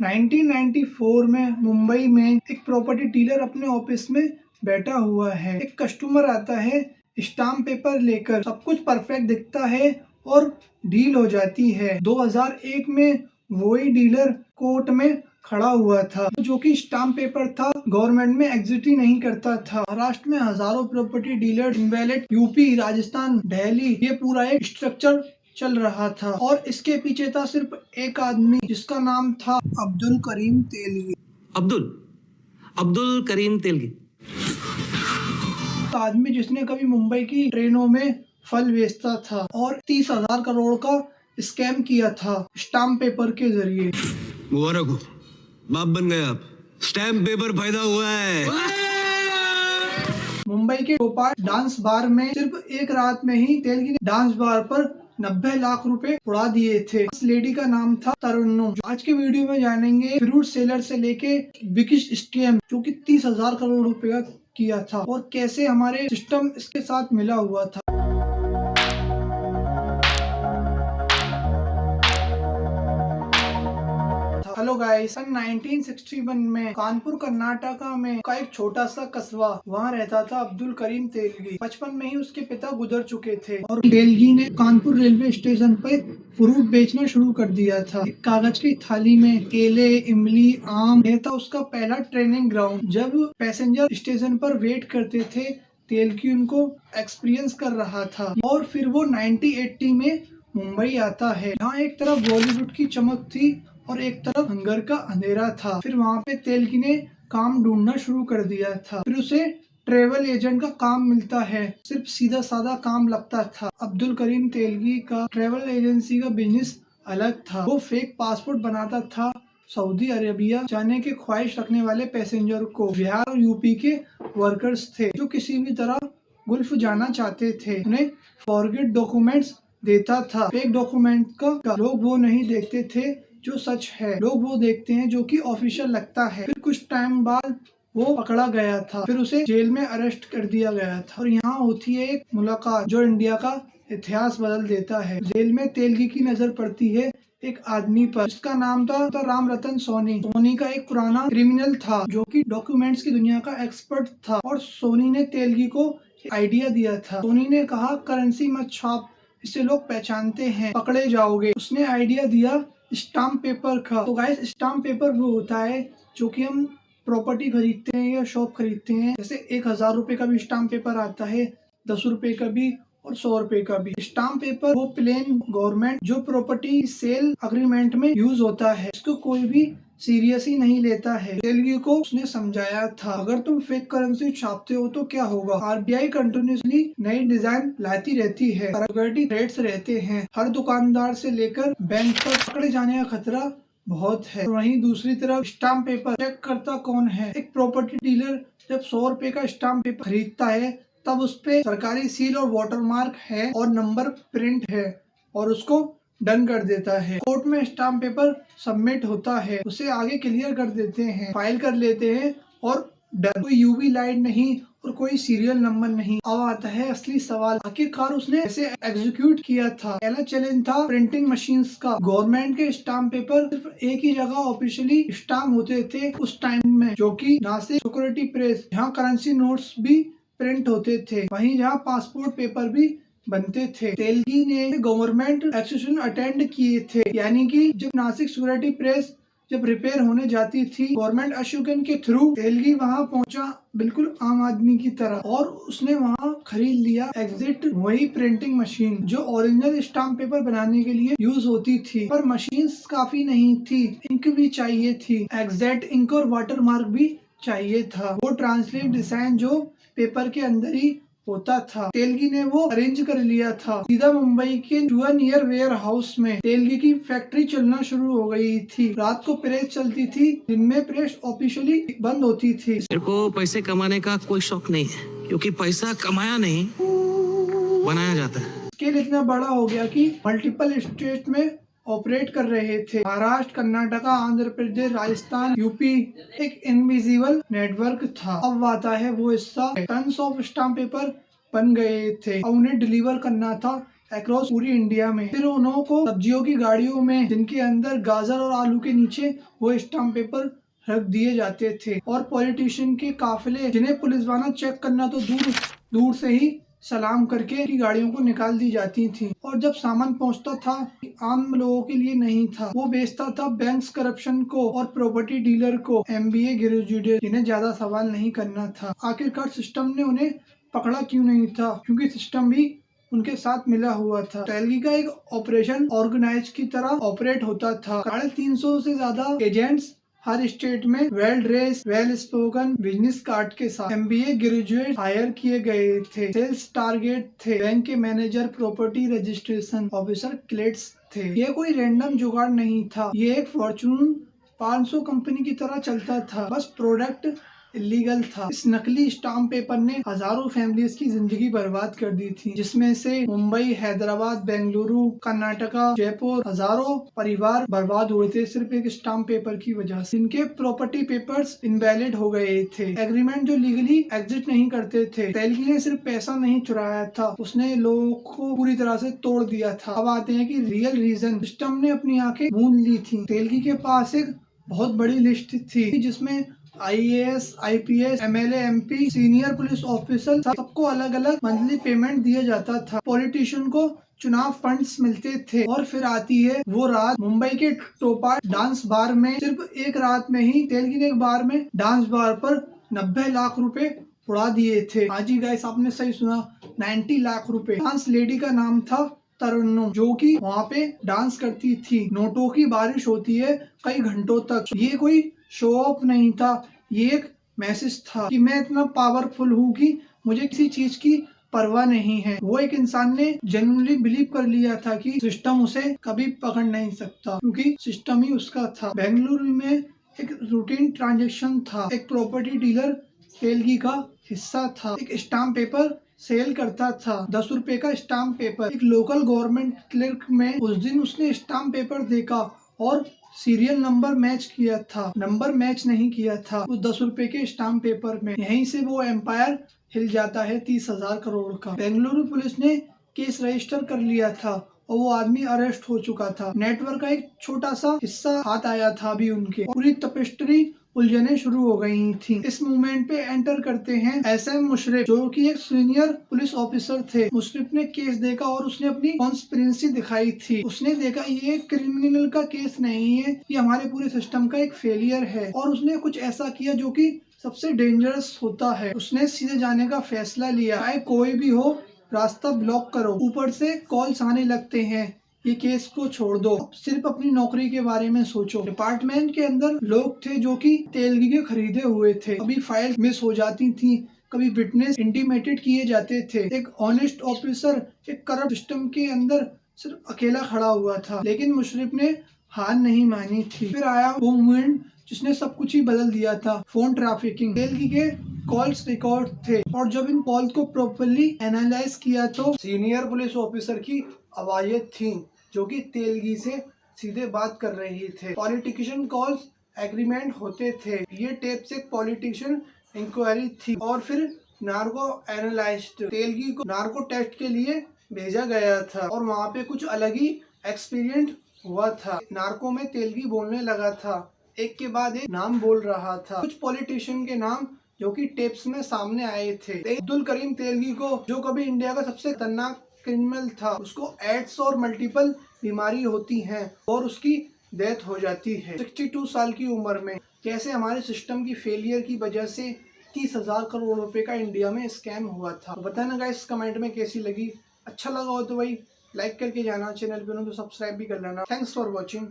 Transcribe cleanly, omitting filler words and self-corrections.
1994 में मुंबई में एक प्रॉपर्टी डीलर अपने ऑफिस में बैठा हुआ है। एक कस्टमर आता है स्टाम्प पेपर लेकर, सब कुछ परफेक्ट दिखता है और डील हो जाती है। 2001 में वही डीलर कोर्ट में खड़ा हुआ था, जो कि स्टाम्प पेपर था गवर्नमेंट में एग्जिट ही नहीं करता था। महाराष्ट्र में हजारों property dealer invalid, UP, Rajasthan, Delhi, ये पूरा एक स्ट्रक्चर चल रहा था और इसके पीछे था सिर्फ एक आदमी जिसका नाम था अब्दुल करीम तेलगी। अब्दुल करीम तेलगी, आदमी जिसने कभी मुंबई की ट्रेनों में फल बेचता था और 30,000 करोड़ का स्कैम किया था स्टाम्प पेपर के जरिए। मुबारक हो, बाप बन गए आप। स्टैम्प पेपर पैदा हुआ है। मुंबई के चौपाट डांस बार में सिर्फ एक रात में ही तेलगी ने डांस बार पर 90 लाख रुपए उड़ा दिए थे। इस लेडी का नाम था तरन्नुम। आज के वीडियो में जानेंगे फ्रूट सेलर से लेके बिगिस्ट स्कैम जो कि 30,000 करोड़ रुपए का किया था और कैसे हमारे सिस्टम इसके साथ मिला हुआ था। हेलो गाइस, सन 1961 में कानपुर कर्नाटका में का एक छोटा सा कस्बा, वहाँ रहता था अब्दुल करीम तेलगी। बचपन में ही उसके पिता गुजर चुके थे और तेलगी ने कानपुर रेलवे स्टेशन पर फ्रूट बेचना शुरू कर दिया था। एक कागज की थाली में केले, इमली, आम, यह था उसका पहला ट्रेनिंग ग्राउंड। जब पैसेंजर स्टेशन पर वेट करते थे, तेलगी उनको एक्सपीरियंस कर रहा था और फिर वो 1980 में मुंबई आता है। यहाँ एक तरफ बॉलीवुड की चमक थी और एक तरफ हंगर का अंधेरा था। फिर वहाँ पे तेलगी ने काम ढूंढना शुरू कर दिया था। फिर उसे ट्रेवल एजेंट का काम मिलता है। सिर्फ सीधा साधा काम लगता था। अब्दुल करीम तेलगी का ट्रेवल एजेंसी का बिजनेस अलग था। वो फेक पासपोर्ट बनाता था सऊदी अरेबिया जाने की ख्वाहिश रखने वाले पैसेंजर को। बिहार और यूपी के वर्कर्स थे जो किसी भी तरह गुल्फ जाना चाहते थे। उन्हें फॉरगेट डॉक्यूमेंट्स देता था। फेक डॉक्यूमेंट का लोग वो नहीं देखते थे जो सच है, लोग वो देखते हैं जो कि ऑफिशियल लगता है। फिर कुछ टाइम बाद वो पकड़ा गया था। फिर उसे जेल में अरेस्ट कर दिया गया था और यहाँ होती है एक मुलाकात जो इंडिया का इतिहास बदल देता है। जेल में तेलगी की नजर पड़ती है एक आदमी पर जिसका नाम था राम रतन सोनी। सोनी का एक पुराना क्रिमिनल था जो कि डॉक्यूमेंट्स की दुनिया का एक्सपर्ट था और सोनी ने तेलगी को आइडिया दिया था। सोनी ने कहा करेंसी मत छाप, इससे लोग पहचानते हैं, पकड़े जाओगे। उसने आइडिया दिया स्टाम्प पेपर का। तो गाइस, स्टाम्प पेपर वो होता है जो कि हम प्रॉपर्टी खरीदते हैं या शॉप खरीदते हैं। जैसे 1,000 रुपए का भी स्टाम्प पेपर आता है, 10 रुपए का भी और 100 रुपए का भी। स्टाम्प पेपर वो प्लेन गवर्नमेंट जो प्रॉपर्टी सेल अग्रीमेंट में यूज होता है, इसको कोई भी सीरियस ही नहीं लेता है। तेलगी को उसने समझाया था अगर तुम फेक करेंसी छापते हो तो क्या होगा। आरबीआई कंटिन्यूसली नई डिजाइन लाती रहती है, सिक्योरिटी रेट्स रहते हैं, हर दुकानदार से लेकर बैंक तक पकड़े जाने का खतरा बहुत है। वहीं दूसरी तरफ स्टाम्प पेपर चेक करता कौन है। एक प्रॉपर्टी डीलर जब 100 रुपए का स्टाम्प पेपर खरीदता है तब उस पे सरकारी सील और वाटरमार्क है और नंबर प्रिंट है और उसको डन कर देता है। कोर्ट में स्टाम्प पेपर सबमिट होता है, उसे आगे क्लियर कर देते हैं, फाइल कर लेते हैं और डन। कोई यूवी लाइन नहीं और कोई सीरियल नंबर नहीं। अब आता है असली सवाल, आखिरकार उसने ऐसे एग्जीक्यूट किया था। पहला चैलेंज था प्रिंटिंग मशीन्स का। गवर्नमेंट के स्टाम्प पेपर सिर्फ एक ही जगह ऑफिशियली स्टाम्प होते थे उस टाइम में, जो कि नासिक सिक्योरिटी प्रेस, जहाँ करेंसी नोट्स भी प्रिंट होते थे, वहीं जहाँ पासपोर्ट पेपर भी बनते थे। तेलगी ने गवर्नमेंट एक्सहिबिशन अटेंड किए थे, यानी कि जब नासिक सिक्योरिटी प्रेस जब रिपेयर होने जाती थी गवर्नमेंट एक्सहिबिशन के थ्रू, तेलगी वहां पहुंचा बिल्कुल आम आदमी की तरह और उसने वहां खरीद लिया एग्जैक्ट वही प्रिंटिंग मशीन जो ओरिजिनल स्टाम्प पेपर बनाने के लिए यूज होती थी। पर मशीन्स काफी नहीं थी, इंक भी चाहिए थी, एग्जैक्ट इंक और वाटर मार्क भी चाहिए था, वो ट्रांसलेट डिजाइन जो पेपर के अंदर ही होता था। तेलगी ने वो अरेंज कर लिया था। सीधा मुंबई के जुआ नियर वेयर हाउस में तेलगी की फैक्ट्री चलना शुरू हो गई थी। रात को प्रेस चलती थी, दिन में प्रेस ऑफिशियली बंद होती थी। मेरे को पैसे कमाने का कोई शौक नहीं है, क्योंकि पैसा कमाया नहीं बनाया जाता है। स्केल इतना बड़ा हो गया कि मल्टीपल स्टेट में ऑपरेट कर रहे थे। महाराष्ट्र, कर्नाटका, आंध्र प्रदेश, राजस्थान, यूपी, एक इनविजिबल नेटवर्क था। अब आता है वो हिस्सा, टन्स ऑफ स्टाम्प पेपर बन गए थे। अब उन्हें डिलीवर करना था अक्रॉस पूरी इंडिया में। फिर उनको सब्जियों की गाड़ियों में, जिनके अंदर गाजर और आलू के नीचे वो स्टाम्प पेपर रख दिए जाते थे, और पॉलिटिशियन के काफिले, जिन्हें पुलिस वाला चेक करना तो दूर दूर से ही सलाम करके की गाड़ियों को निकाल दी जाती थी। और जब सामान पहुंचता था, आम लोगों के लिए नहीं था, वो बेचता था बैंक्स करप्शन को और प्रॉपर्टी डीलर को, MBA ग्रेजुएट, जिन्हें ज्यादा सवाल नहीं करना था। आखिरकार सिस्टम ने उन्हें पकड़ा क्यों नहीं था? क्योंकि सिस्टम भी उनके साथ मिला हुआ था। तेलगी का एक ऑपरेशन ऑर्गेनाइज की तरह ऑपरेट होता था। 350 से ज्यादा एजेंट्स हर स्टेट में well dress, well spoken business card के साथ MBA ग्रेजुएट हायर किए गए थे। सेल्स टारगेट थे, बैंक के मैनेजर, प्रॉपर्टी रजिस्ट्रेशन ऑफिसर, क्लेट्स थे। ये कोई रैंडम जुगाड़ नहीं था, ये एक फॉर्चून 500 कंपनी की तरह चलता था, बस प्रोडक्ट इलीगल था। इस नकली स्टाम्प पेपर ने हजारों फैमिलीज की जिंदगी बर्बाद कर दी थी, जिसमें से मुंबई, हैदराबाद, बेंगलुरु, कर्नाटका, जयपुर, हजारों परिवार बर्बाद हुए थे सिर्फ एक स्टाम्प पेपर की वजह से। इनके प्रॉपर्टी पेपर्स इनवैलिड हो गए थे, एग्रीमेंट जो लीगली एग्जिस्ट नहीं करते थे। तेलगी ने सिर्फ पैसा नहीं चुराया था, उसने लोगों को पूरी तरह से तोड़ दिया था। अब आते हैं कि रियल रीजन। सिस्टम ने अपनी आंखें मूंद ली थी। तेलगी के पास एक बहुत बड़ी लिस्ट थी, जिसमें IAS, IPS, MLA, MP, senior police officer, सबको अलग अलग मंथली पेमेंट दिया जाता था। पॉलिटिशियन को चुनाव फंड्स मिलते थे। और फिर आती है वो रात मुंबई के टोपा डांस बार में। सिर्फ एक रात में ही तेलगी ने एक बार में डांस बार पर 90 लाख रुपए उड़ा दिए थे। हाँ जी गाइस, आपने सही सुना, 90 लाख रुपए। डांस लेडी का नाम था तरन्नुम, जो कि वहाँ पे डांस करती थी। नोटों की बारिश होती है कई घंटों तक। ये कोई शो ऑफ नहीं था, ये एक मैसेज था कि मैं इतना पावरफुल हूँ कि मुझे किसी चीज की परवाह नहीं है। वो एक इंसान ने जेन्युइनली बिलीव कर लिया था कि सिस्टम उसे कभी पकड़ नहीं सकता, क्योंकि सिस्टम ही उसका था। बेंगलुरु में एक रूटीन ट्रांजेक्शन था। एक प्रॉपर्टी डीलर तेलगी का हिस्सा था, एक स्टाम्प पेपर सेल करता था, 10 रुपए का स्टाम्प पेपर। एक लोकल गवर्नमेंट क्लर्क में उस दिन उसने स्टाम्प पेपर देखा और सीरियल नंबर मैच किया था, नंबर मैच नहीं किया था वो 10 रुपए के स्टाम्प पेपर में। यहीं से वो एम्पायर हिल जाता है 30,000 करोड़ का। बेंगलुरु पुलिस ने केस रजिस्टर कर लिया था और वो आदमी अरेस्ट हो चुका था। नेटवर्क का एक छोटा सा हिस्सा हाथ आया था अभी उनके। पूरी तपिस्ट्री उलझने शुरू हो गई थी। इस मूवमेंट पे एंटर करते हैं SM मुशर्रफ, जो कि एक सीनियर पुलिस ऑफिसर थे। मुशर्रफ ने केस देखा और उसने अपनी कॉन्स्पिरेसी दिखाई थी। उसने देखा ये क्रिमिनल का केस नहीं है, ये हमारे पूरे सिस्टम का एक फेलियर है। और उसने कुछ ऐसा किया जो कि सबसे डेंजरस होता है। उसने सीधे जाने का फैसला लिया, चाहे कोई भी हो, रास्ता ब्लॉक करो। ऊपर से कॉल्स आने लगते हैं, ये केस को छोड़ दो, सिर्फ अपनी नौकरी के बारे में सोचो। डिपार्टमेंट के अंदर लोग थे जो कि तेलगी के खरीदे हुए थे। कभी फाइल मिस हो जाती थी, कभी विटनेस इंटीमेटेड किए जाते थे। एक ऑनेस्ट ऑफिसर एक करप्ट सिस्टम के अंदर सिर्फ अकेला खड़ा हुआ था, लेकिन मुशर्रफ ने हार नहीं मानी थी। फिर आया वो मूवमेंट जिसने सब कुछ ही बदल दिया था, फोन ट्रैफिकिंग। तेलगी के कॉल्स रिकॉर्ड थे और जब इन कॉल को प्रॉपर्ली एनालाइज किया तो सीनियर पुलिस ऑफिसर की आवाजें थी जो कि तेलगी से सीधे बात कर रही थे। पॉलिटिशियन कॉल्स एग्रीमेंट होते थे। ये टेप से पॉलिटिशियन इंक्वायरी थी और फिर नार्को एनालाइज्ड। तेलगी को नार्को टेस्ट के लिए भेजा गया था और वहाँ पे कुछ अलग ही एक्सपीरियंस हुआ था। नार्को में तेलगी बोलने लगा था, एक के बाद एक नाम बोल रहा था, कुछ पॉलिटिशियन के नाम जो कि टेप्स में सामने आए थे। अब्दुल करीम तेलगी को, जो कभी इंडिया का सबसे खतरनाक क्रिमिनल था, उसको एड्स और मल्टीपल बीमारी होती हैं और उसकी डेथ हो जाती है 62 साल की उम्र में। कैसे हमारे सिस्टम की फेलियर की वजह से 30,000 करोड़ रुपए का इंडिया में स्कैम हुआ था। तो बताना गाइस कमेंट में कैसी लगी। अच्छा लगा हो तो भाई लाइक करके जाना, चैनल पे हो तो सब्सक्राइब भी कर लेना। Thanks for watching.